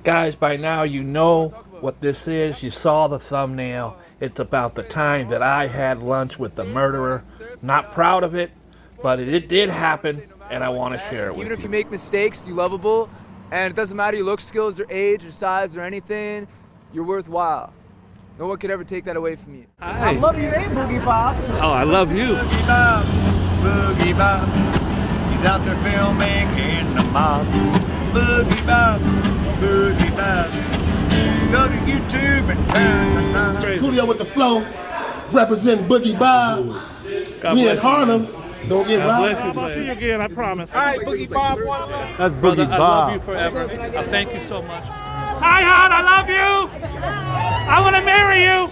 Guys, by now you know what this is. You saw the thumbnail. It's about the time that I had lunch with the murderer. Not proud of it, but it did happen, and I want to share it with you. Even if you make mistakes, you're lovable, and it doesn't matter your look, skills, or age, or size, or anything, you're worthwhile. No one could ever take that away from you. I love your name, Boogie Bob. Oh, I love you. Boogie Bob, Boogie Bob, he's out there filming in the mob. Boogie Bob, Boogie Bob, go to YouTube and turn the knob. Coolio with the flow, represent Boogie Bob. We in Harlem, don't get robbed. I'll see you again, I promise. All right, Boogie Bob, one love. That's Boogie Brother, Bob. I love you forever. Thank you so much. Hi, hon, I love you. I want to marry you.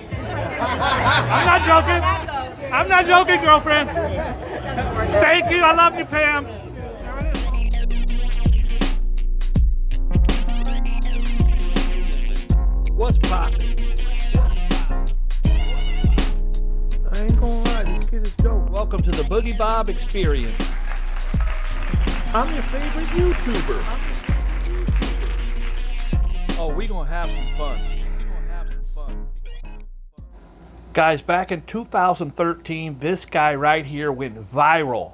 I'm not joking. I'm not joking, girlfriend. Thank you. I love you, Pam. What's poppin'? I ain't gonna lie, this kid is dope. Welcome to the Boogie Bob Experience. I'm your favorite YouTuber. Oh, we gonna have some fun. Guys, back in 2013, this guy right here went viral.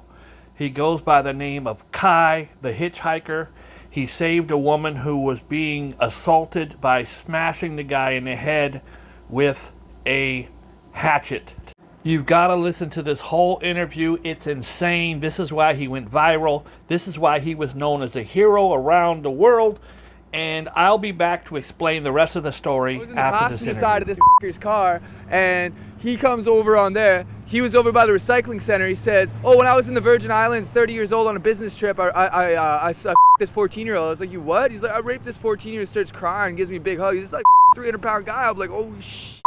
He goes by the name of Kai the Hitchhiker. He saved a woman who was being assaulted by smashing the guy in the head with a hatchet. You've got to listen to this whole interview. It's insane. This is why he went viral. This is why he was known as a hero around the world. And I'll be back to explain the rest of the story after this interview. I was in the passenger side of this f***er's car, and he comes over on there. He was over by the recycling center. He says, "Oh, when I was in the Virgin Islands, 30 years old on a business trip, I this 14-year-old." I was like, "You what?" He's like, "I raped this 14-year-old." Starts crying, gives me a big hug. He's just like 300-pound guy. I'm like, "Oh shit,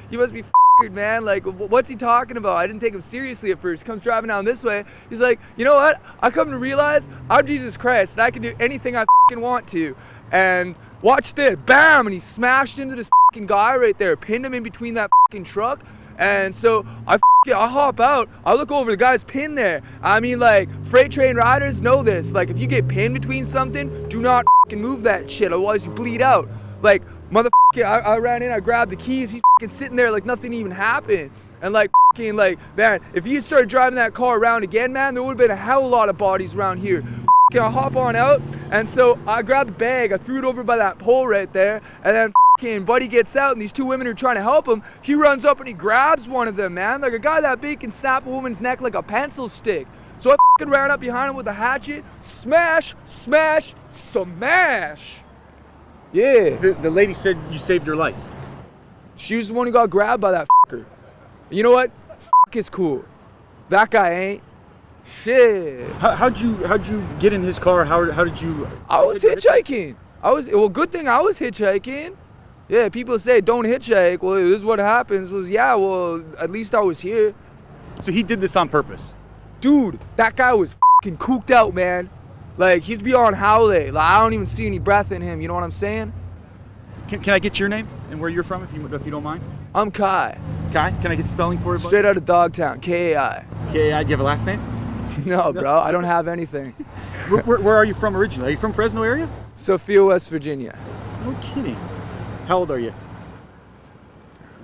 you must be f***ed, man. Like, what's he talking about?" I didn't take him seriously at first. He comes driving down this way. He's like, "You know what? I come to realize I'm Jesus Christ, and I can do anything I f***ing want to." And watch this, bam, and he smashed into this fucking guy right there, pinned him in between that fucking truck. And so I hop out, I look over, the guy's pinned there. I mean, like, freight train riders know this. Like, if you get pinned between something, do not fucking move that shit, otherwise you bleed out. Like, motherfucker, I ran in, I grabbed the keys, he's fucking sitting there like nothing even happened. And like, fucking, like, man, if you started driving that car around again, man, there would have been a hell of a lot of bodies around here. I hop on out, and so I grabbed the bag, I threw it over by that pole right there, and then fucking buddy gets out, and these two women are trying to help him. He runs up and he grabs one of them, man. Like, a guy that big can snap a woman's neck like a pencil stick. So I fucking ran up behind him with a hatchet, smash, smash, smash. Yeah. The lady said you saved her life. She was the one who got grabbed by that fucker. You know what? Fuck is cool. That guy ain't. Shit. How'd you get in his car? How did you? I was hitchhiking. Well, good thing I was hitchhiking. Yeah, people say don't hitchhike. Well, this is what happens. Yeah, well, at least I was here. So he did this on purpose. Dude, that guy was fucking cooked out, man. Like, he's beyond howley. Like, I don't even see any breath in him. You know what I'm saying? Can I get your name and where you're from, if you don't mind? I'm Kai. Kai, can I get spelling for you? Straight out of Dogtown, K-A-I. K-A-I. Do you have a last name? No, bro, I don't have anything. Where are you from originally? Are you from Fresno area? Sophia, West Virginia. No kidding. How old are you?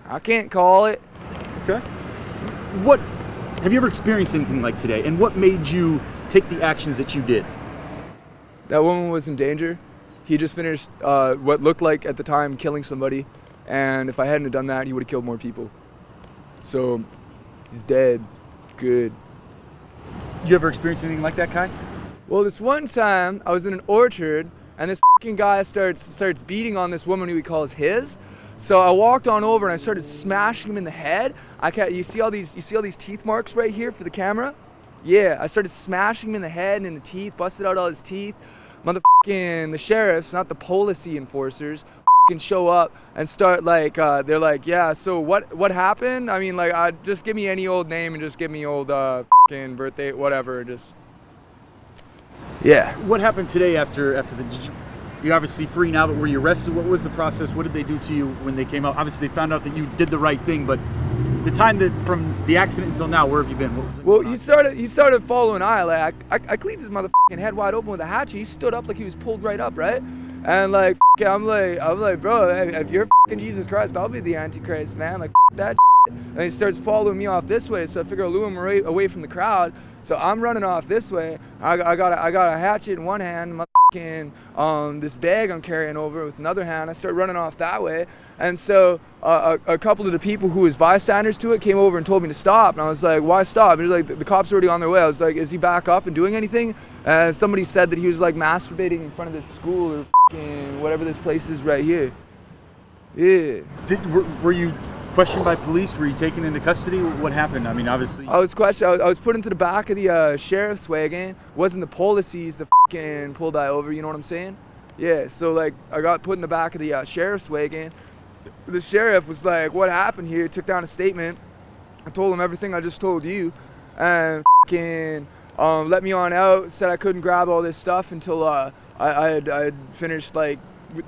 I can't call it. Okay. What have you ever experienced anything like today? And what made you take the actions that you did? That woman was in danger. He just finished what looked like at the time killing somebody, and if I hadn't have done that, he would have killed more people. So he's dead. Good. You ever experienced anything like that, Kai? Well, this one time I was in an orchard, and this fucking guy starts beating on this woman who he calls his. So I walked on over and I started smashing him in the head. You see all these teeth marks right here for the camera? Yeah, I started smashing him in the head and in the teeth, busted out all his teeth. Motherfucking the sheriffs, not the policy enforcers, fucking show up and start like, they're like, "Yeah, so what happened?" I mean, like, just give me any old name and just give me old fucking birthday, whatever, just, yeah. What happened today after you're obviously free now, but were you arrested? What was the process? What did they do to you when they came out? Obviously, they found out that you did the right thing, but the time that from the accident until now, where have you been? Well, he started following I. Like, I cleaned his motherfucking head wide open with a hatchet. He stood up like he was pulled right up, right? And like, I'm like, bro, if you're fucking Jesus Christ, I'll be the Antichrist, man. Like, that shit. And he starts following me off this way, so I figure I'll lure him away from the crowd. So I'm running off this way. I got a hatchet in one hand, my this bag I'm carrying over with another hand. I start running off that way. And so a couple of the people who was bystanders to it came over and told me to stop. And I was like, why stop? And he was like, the cops are already on their way. I was like, is he back up and doing anything? And somebody said that he was like masturbating in front of this school or whatever this place is right here. Yeah. Were you questioned by police? Were you taken into custody? What happened? I mean, obviously. I was questioned. I was put into the back of the sheriff's wagon. It wasn't the policies that pulled I over, you know what I'm saying? Yeah, so like I got put in the back of the sheriff's wagon. The sheriff was like, what happened here? Took down a statement. I told him everything I just told you. And let me on out, said I couldn't grab all this stuff until I had finished, like,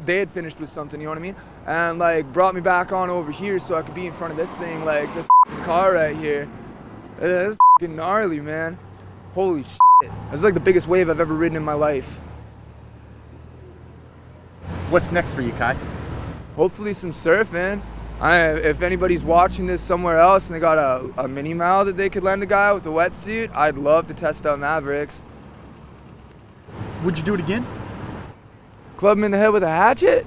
they had finished with something, you know what I mean? And like brought me back on over here so I could be in front of this thing, like this car right here. It's gnarly, man. Holy shit. It's like the biggest wave I've ever ridden in my life. What's next for you, Kai? Hopefully some surfing. If anybody's watching this somewhere else and they got a mini mile that they could lend a guy with a wetsuit, I'd love to test out Mavericks. Would you do it again? Club him in the head with a hatchet?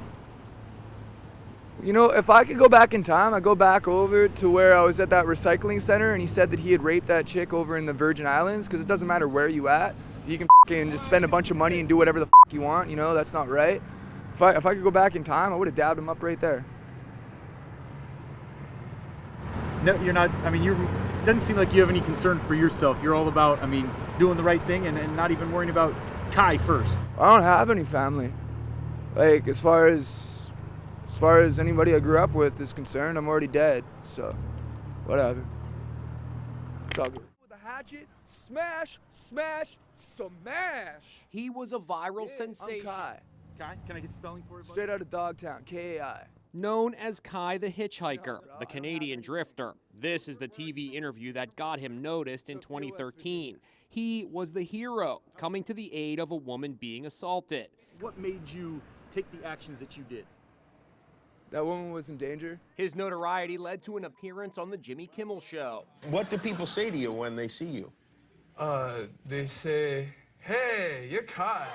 You know, if I could go back in time, I'd go back over to where I was at that recycling center and he said that he had raped that chick over in the Virgin Islands, because it doesn't matter where you at. You can just spend a bunch of money and do whatever the you want, you know, that's not right. If I could go back in time, I would have dabbed him up right there. No, you're not. I mean, it doesn't seem like you have any concern for yourself. You're all about, I mean, doing the right thing and not even worrying about Kai first. I don't have any family. Like, as far as anybody I grew up with is concerned, I'm already dead. So, whatever. It's all good. With a hatchet, smash, smash, smash. He was a viral sensation. I'm Kai. Kai, can I get spelling for you? Straight out of Dogtown, K-A-I. Known as Kai the Hitchhiker, the Canadian drifter. This is the TV interview that got him noticed in 2013. He was the hero, coming to the aid of a woman being assaulted. What made you take the actions that you did? That woman was in danger. His notoriety led to an appearance on the Jimmy Kimmel Show. What do people say to you when they see you? They say, hey, you're Kai.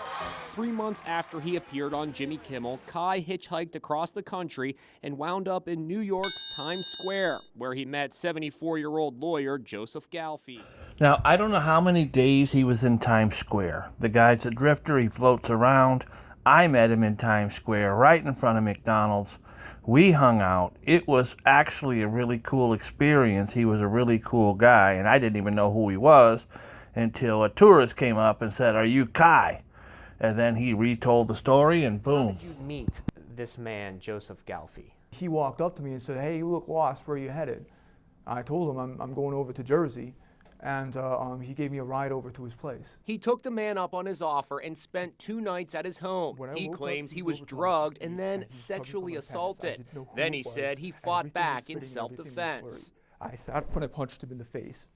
3 months after he appeared on Jimmy Kimmel, Kai hitchhiked across the country and wound up in New York's Times Square, where he met 74-year-old lawyer Joseph Galfi. Now, I don't know how many days he was in Times Square. The guy's a drifter, he floats around. I met him in Times Square, right in front of McDonald's. We hung out. It was actually a really cool experience. He was a really cool guy, and I didn't even know who he was until a tourist came up and said, "Are you Kai?" And then he retold the story, and boom. How did you meet this man, Joseph Galfi? He walked up to me and said, "Hey, you look lost. Where are you headed?" I told him I'm going over to Jersey, and he gave me a ride over to his place. He took the man up on his offer and spent 2 nights at his home. He claims he was drugged and then sexually assaulted. Then he said he fought back in self-defense. I sat up when I punched him in the face,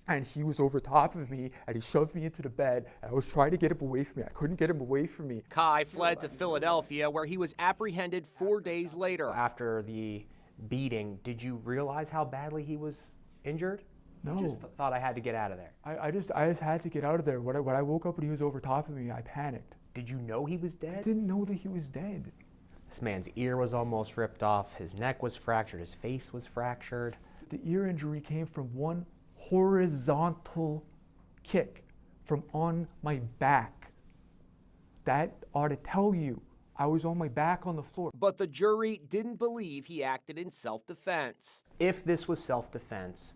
and he was over top of me, and he shoved me into the bed. I was trying to get him away from me. I couldn't get him away from me. Kai fled to Philadelphia, where he was apprehended 4 days later. After the beating, did you realize how badly he was injured? No. You just thought I had to get out of there. I just had to get out of there. When I woke up and he was over top of me, I panicked. Did you know he was dead? I didn't know that he was dead. This man's ear was almost ripped off. His neck was fractured. His face was fractured. The ear injury came from one horizontal kick from on my back. That ought to tell you I was on my back on the floor. But the jury didn't believe he acted in self-defense. If this was self-defense,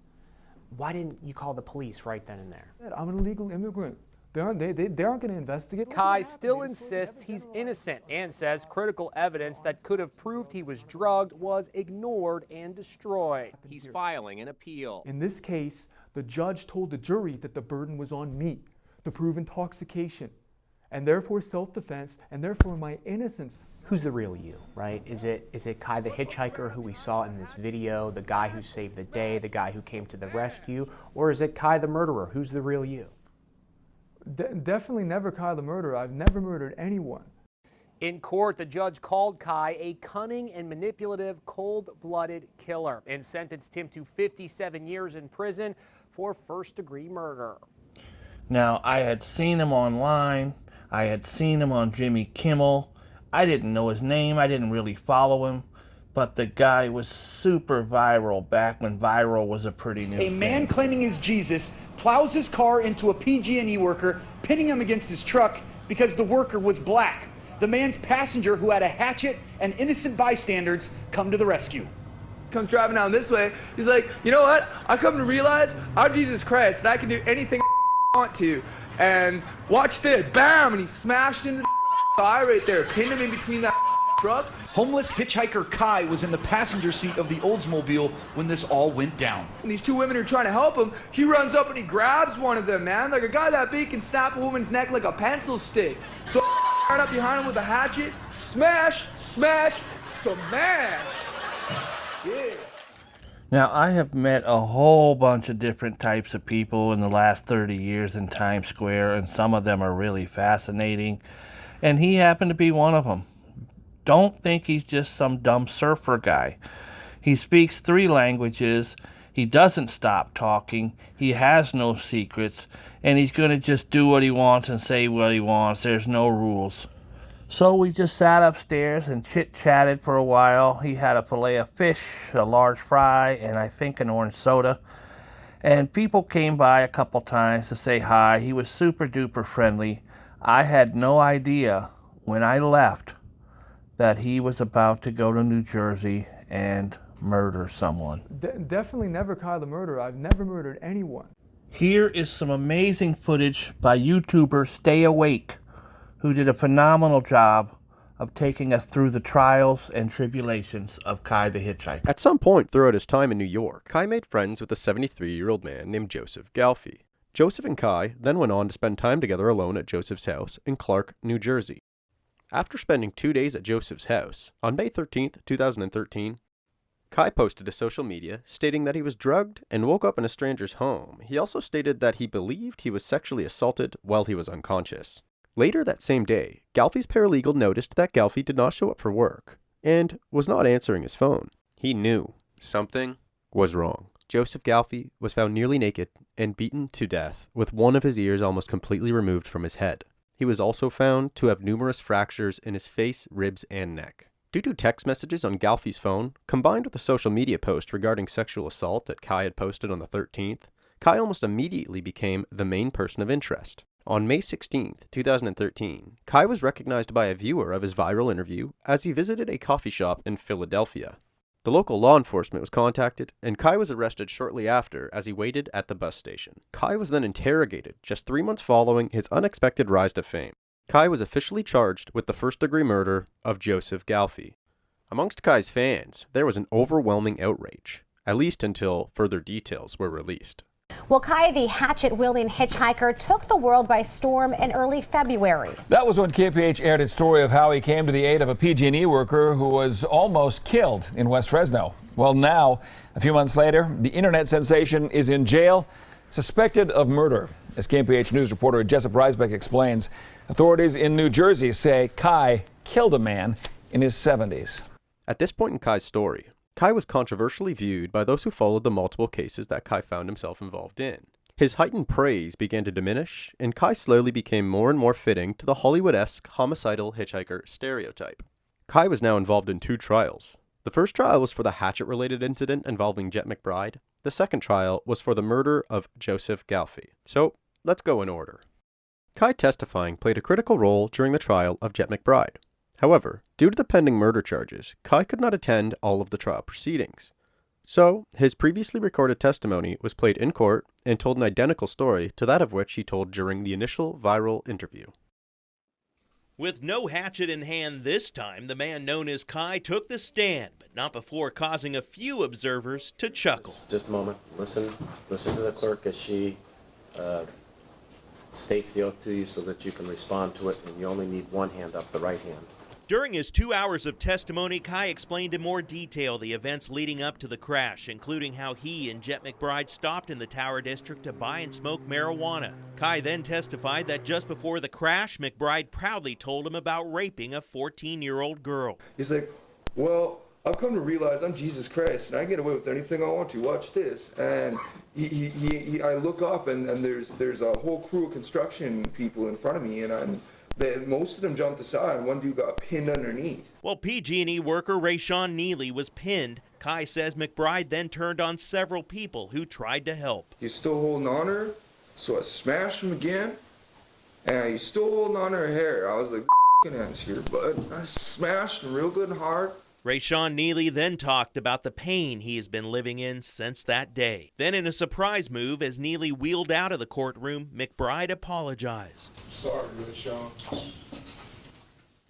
why didn't you call the police right then and there? I'm an illegal immigrant. They aren't going to investigate. Kai still insists he's innocent and says critical evidence that could have proved he was drugged was ignored and destroyed. He's filing an appeal. In this case, the judge told the jury that the burden was on me to prove intoxication, and therefore self-defense, and therefore my innocence. Who's the real you, right? Is it Kai the Hitchhiker, who we saw in this video, the guy who saved the day, the guy who came to the rescue, or is it Kai the murderer? Who's the real you? Definitely never Kai the murderer. I've never murdered anyone. In court, the judge called Kai a cunning and manipulative, cold-blooded killer and sentenced him to 57 years in prison for first-degree murder. Now, I had seen him online. I had seen him on Jimmy Kimmel. I didn't know his name. I didn't really follow him. But the guy was super viral back when viral was a pretty new thing. A man claiming he's Jesus plows his car into a PG&E worker, pinning him against his truck because the worker was black. The man's passenger, who had a hatchet, and innocent bystanders come to the rescue. Comes driving down this way. He's like, you know what? I come to realize I'm Jesus Christ and I can do anything I want to. And watch this, bam! And he smashed into the guy right there, pinned him in between that truck. Homeless hitchhiker Kai was in the passenger seat of the Oldsmobile when this all went down. And these two women are trying to help him. He runs up and he grabs one of them, man. Like a guy that big can snap a woman's neck like a pencil stick. So right up behind him with a hatchet, smash, smash, smash. Yeah. Now, I have met a whole bunch of different types of people in the last 30 years in Times Square, and some of them are really fascinating, and he happened to be one of them. Don't think he's just some dumb surfer guy. He speaks 3 languages, he doesn't stop talking, he has no secrets, and he's going to just do what he wants and say what he wants. There's no rules. So we just sat upstairs and chit-chatted for a while. He had a fillet of fish, a large fry, and I think an orange soda. And people came by a couple times to say hi. He was super duper friendly. I had no idea when I left that he was about to go to New Jersey and murder someone. Definitely never Kai the Murderer. I've never murdered anyone. Here is some amazing footage by YouTuber Stay Awake, who did a phenomenal job of taking us through the trials and tribulations of Kai the Hitchhiker. At some point throughout his time in New York, Kai made friends with a 73-year-old man named Joseph Galfi. Joseph and Kai then went on to spend time together alone at Joseph's house in Clark, New Jersey. After spending 2 days at Joseph's house, on May 13th, 2013, Kai posted to social media stating that he was drugged and woke up in a stranger's home. He also stated that he believed he was sexually assaulted while he was unconscious. Later that same day, Galfi's paralegal noticed that Galfi did not show up for work and was not answering his phone. He knew something was wrong. Joseph Galfi was found nearly naked and beaten to death with one of his ears almost completely removed from his head. He was also found to have numerous fractures in his face, ribs, and neck. Due to text messages on Galfi's phone, combined with a social media post regarding sexual assault that Kai had posted on the 13th, Kai almost immediately became the main person of interest. On May 16, 2013, Kai was recognized by a viewer of his viral interview as he visited a coffee shop in Philadelphia. The local law enforcement was contacted, and Kai was arrested shortly after as he waited at the bus station. Kai was then interrogated just 3 months following his unexpected rise to fame. Kai was officially charged with the first-degree murder of Joseph Galfi. Amongst Kai's fans, there was an overwhelming outrage, at least until further details were released. Well, Kai the hatchet-wielding hitchhiker took the world by storm in early February. That was when KPH aired its story of how he came to the aid of a PG&E worker who was almost killed in West Fresno. Well, now, a few months later, the internet sensation is in jail, suspected of murder. As KPH News reporter Jessup Reisbeck explains, authorities in New Jersey say Kai killed a man in his 70s. At this point in Kai's story, Kai was controversially viewed by those who followed the multiple cases that Kai found himself involved in. His heightened praise began to diminish, and Kai slowly became more and more fitting to the Hollywood-esque homicidal hitchhiker stereotype. Kai was now involved in 2 trials. The first trial was for the hatchet-related incident involving Jet McBride. The second trial was for the murder of Joseph Galfi. So, let's go in order. Kai testifying played a critical role during the trial of Jet McBride. However, due to the pending murder charges, Kai could not attend all of the trial proceedings. So, his previously recorded testimony was played in court and told an identical story to that of which he told during the initial viral interview. With no hatchet in hand this time, the man known as Kai took the stand, but not before causing a few observers to chuckle. Just a moment. Listen to the clerk as she states the oath to you so that you can respond to it, and you only need one hand up, the right hand. During his 2 hours of testimony, Kai explained in more detail the events leading up to the crash, including how he and Jet McBride stopped in the Tower District to buy and smoke marijuana. Kai then testified that just before the crash, McBride proudly told him about raping a 14-year-old girl. He's like, well, I've come to realize I'm Jesus Christ and I can get away with anything I want to. Watch this. And I look up and there's a whole crew of construction people in front of me, and most of them jumped aside, and one dude got pinned underneath. While PG&E worker Rayshawn Neely was pinned, Kai says McBride then turned on several people who tried to help. He's still holding on to her, so I smashed him again, and he's still holding on to her hair. I was like, f***ing hands here, bud. I smashed him real good and hard. Rayshawn Neely then talked about the pain he has been living in since that day. Then in a surprise move, as Neely wheeled out of the courtroom, McBride apologized. Sorry, Rayshawn.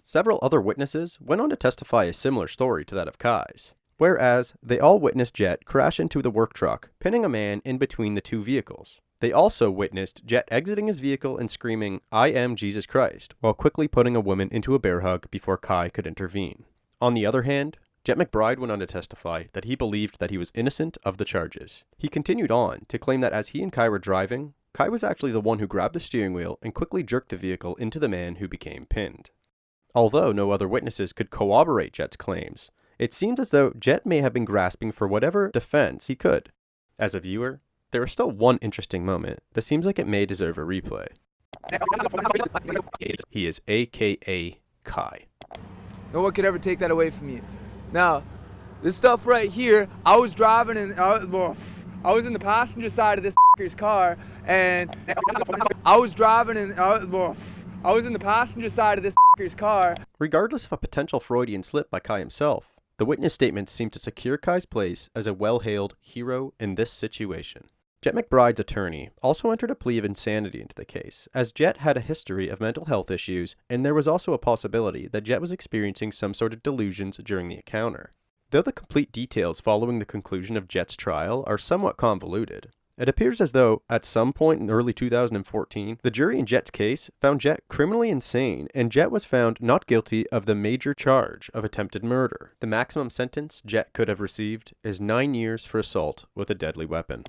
Several other witnesses went on to testify a similar story to that of Kai's, whereas they all witnessed Jet crash into the work truck, pinning a man in between the two vehicles. They also witnessed Jet exiting his vehicle and screaming, "I am Jesus Christ," while quickly putting a woman into a bear hug before Kai could intervene. On the other hand, Jet McBride went on to testify that he believed that he was innocent of the charges. He continued on to claim that as he and Kai were driving, Kai was actually the one who grabbed the steering wheel and quickly jerked the vehicle into the man who became pinned. Although no other witnesses could corroborate Jet's claims, it seems as though Jet may have been grasping for whatever defense he could. As a viewer, there is still one interesting moment that seems like it may deserve a replay. He is AKA Kai. No one could ever take that away from me. Now, this stuff right here, I was driving and I was in the passenger side of this f***er's car, and I was driving and I was in the passenger side of this f***er's car. Regardless of a potential Freudian slip by Kai himself, the witness statements seem to secure Kai's place as a well-hailed hero in this situation. Jet McBride's attorney also entered a plea of insanity into the case, as Jet had a history of mental health issues, and there was also a possibility that Jet was experiencing some sort of delusions during the encounter. Though the complete details following the conclusion of Jet's trial are somewhat convoluted, it appears as though, at some point in early 2014, the jury in Jet's case found Jet criminally insane, and Jet was found not guilty of the major charge of attempted murder. The maximum sentence Jet could have received is 9 years for assault with a deadly weapon.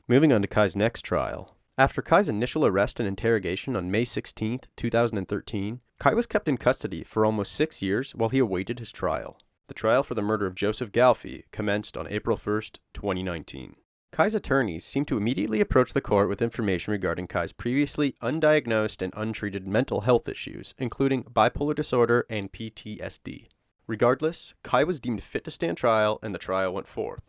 Moving on to Kai's next trial. After Kai's initial arrest and interrogation on May 16, 2013, Kai was kept in custody for almost 6 years while he awaited his trial. The trial for the murder of Joseph Galfi commenced on April 1, 2019. Kai's attorneys seemed to immediately approach the court with information regarding Kai's previously undiagnosed and untreated mental health issues, including bipolar disorder and PTSD. Regardless, Kai was deemed fit to stand trial and the trial went forth.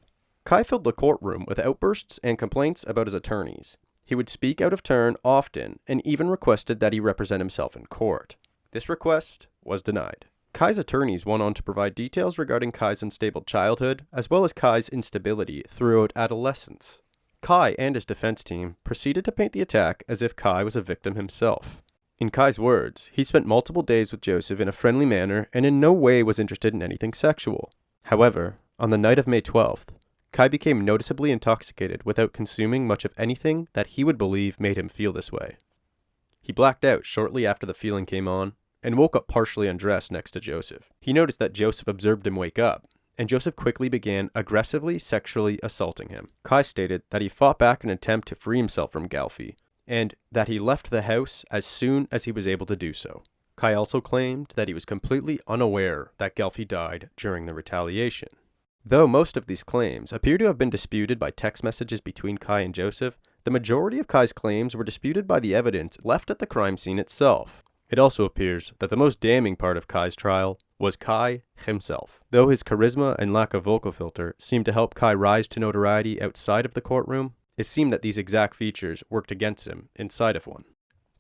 Kai filled the courtroom with outbursts and complaints about his attorneys. He would speak out of turn often and even requested that he represent himself in court. This request was denied. Kai's attorneys went on to provide details regarding Kai's unstable childhood, as well as Kai's instability throughout adolescence. Kai and his defense team proceeded to paint the attack as if Kai was a victim himself. In Kai's words, he spent multiple days with Joseph in a friendly manner and in no way was interested in anything sexual. However, on the night of May 12th, Kai became noticeably intoxicated without consuming much of anything that he would believe made him feel this way. He blacked out shortly after the feeling came on and woke up partially undressed next to Joseph. He noticed that Joseph observed him wake up, and Joseph quickly began aggressively sexually assaulting him. Kai stated that he fought back in an attempt to free himself from Galfi, and that he left the house as soon as he was able to do so. Kai also claimed that he was completely unaware that Galfi died during the retaliation. Though most of these claims appear to have been disputed by text messages between Kai and Joseph, the majority of Kai's claims were disputed by the evidence left at the crime scene itself. It also appears that the most damning part of Kai's trial was Kai himself. Though his charisma and lack of vocal filter seemed to help Kai rise to notoriety outside of the courtroom, it seemed that these exact features worked against him inside of one.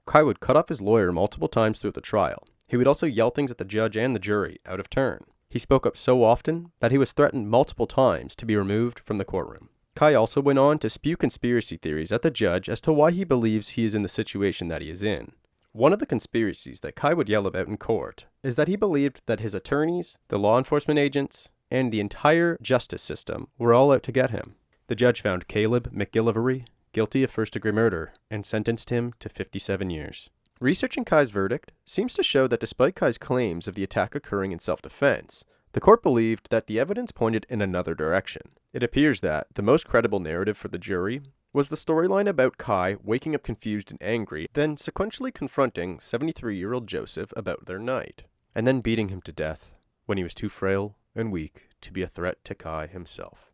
Kai would cut off his lawyer multiple times throughout the trial. He would also yell things at the judge and the jury out of turn. He spoke up so often that he was threatened multiple times to be removed from the courtroom. Kai also went on to spew conspiracy theories at the judge as to why he believes he is in the situation that he is in. One of the conspiracies that Kai would yell about in court is that he believed that his attorneys, the law enforcement agents, and the entire justice system were all out to get him. The judge found Caleb McGillivray guilty of first-degree murder and sentenced him to 57 years. Researching Kai's verdict seems to show that despite Kai's claims of the attack occurring in self-defense, the court believed that the evidence pointed in another direction. It appears that the most credible narrative for the jury was the storyline about Kai waking up confused and angry, then sequentially confronting 73-year-old Joseph about their night, and then beating him to death when he was too frail and weak to be a threat to Kai himself.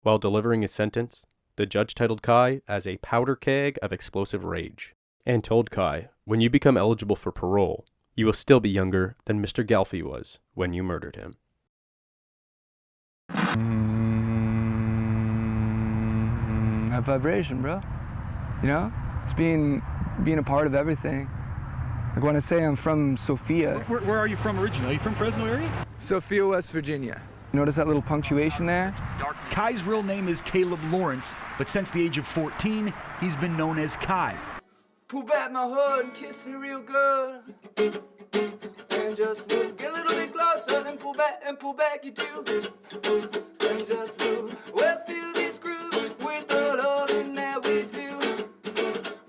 While delivering his sentence, the judge titled Kai as a powder keg of explosive rage, and told Kai, when you become eligible for parole, you will still be younger than Mr. Galfi was when you murdered him. That vibration, bro. You know? It's being a part of everything. Like when I say I'm from Sophia. Where are you from originally? Are you from Fresno area? Sophia, West Virginia. Notice that little punctuation there? Kai's real name is Caleb Lawrence, but since the age of 14, he's been known as Kai. Pull back my hood and kiss me real good. And just move, get a little bit closer and pull back you do. And just move, we'll feel this groove with the loving that we do.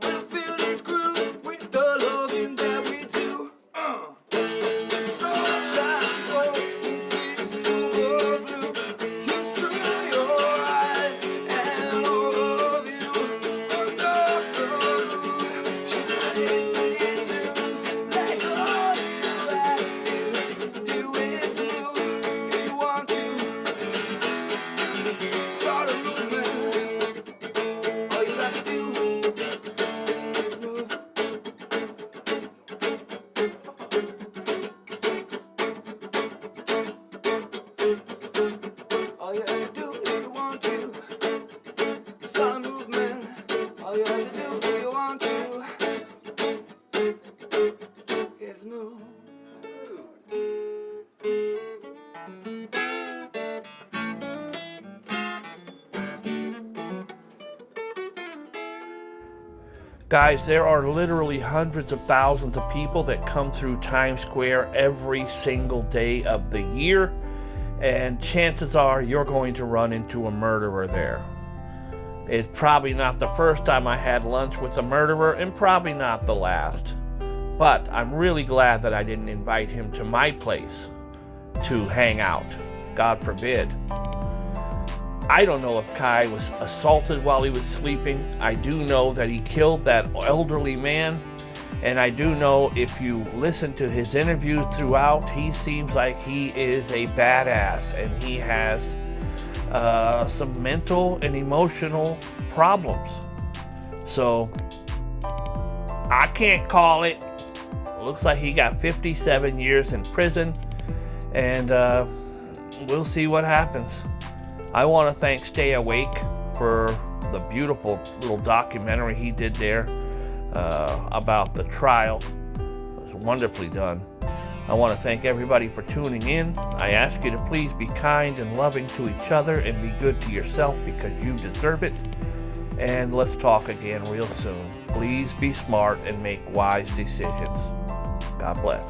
We'll feel this groove with the loving that we do. Guys, there are literally hundreds of thousands of people that come through Times Square every single day of the year, and chances are you're going to run into a murderer there. It's probably not the first time I had lunch with a murderer, and probably not the last. But I'm really glad that I didn't invite him to my place to hang out. God forbid. I don't know if Kai was assaulted while he was sleeping. I do know that he killed that elderly man. And I do know if you listen to his interviews throughout, he seems like he is a badass and he has some mental and emotional problems. So I can't call it. Looks like he got 57 years in prison, and we'll see what happens. I want to thank Stay Awake for the beautiful little documentary he did there about the trial. It was wonderfully done. I want to thank everybody for tuning in. I ask you to please be kind and loving to each other and be good to yourself because you deserve it. And let's talk again real soon. Please be smart and make wise decisions. God bless.